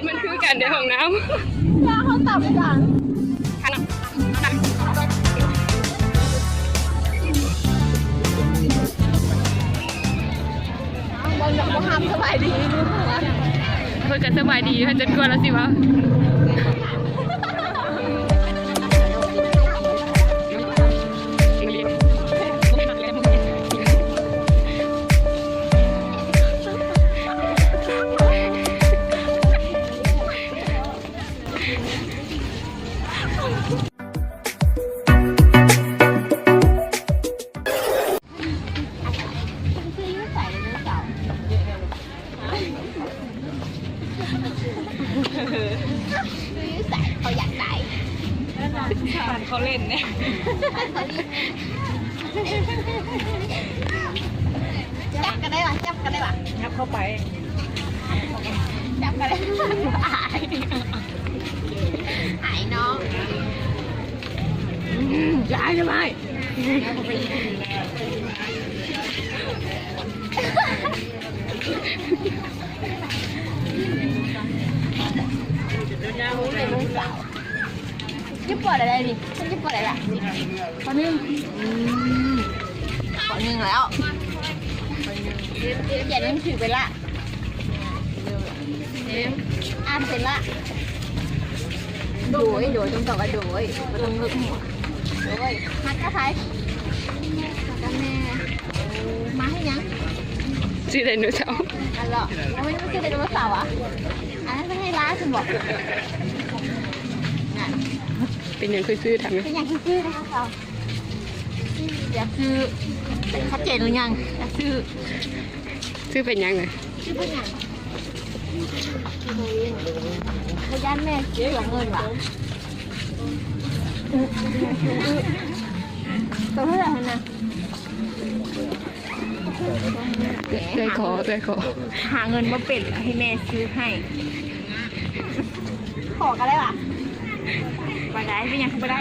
มันคือกันในห้องน้ำยาเขาตับกัน ำขนาดบนแบบห้ามสบายดีดูนะ เพื่อกันสบายดีเพื่อจะกลัวแล้วสิวะเขาอยากได้เขาเล่นเนี่ยจับกันได้ปะจับกันได้ปะ งับเข้าไป จับกันได้หายน้องย้ายใช่ไหมญี่ปุ่นอะไรดิญี่ปุ่นอะไรล่ะขอหนึ่งแล้วอย่าเล่นถือไปละอ่านเป็นละโดยต้องตอบว่าโดยไม่ต้องเลือกหัวโดยฮักกะไทยฮักกะแม่มาให้ยัง ชื่อไดโนเสาร์ อันเหรอไม่ใช่ไดโนเสาร์อ่ะอันนั้นไม่ให้ร้านฉันบอกงาน เป็นอย่างซื้อๆทำไหม เป็นอย่างที่ซื้อนะคะเราอยากซื้อชัดเจนหรือยังอยากซื้อ ซื้อเป็นยังไง ซื้อเป็นอย่างพยานแม่เสียเงินว่ะตัวเท่าไหร่นะ ได้ขอหาเงินมาเป็นให้แม่ซื้อให้ขอกันได้ป่ะไปได้เป็นยังไปได้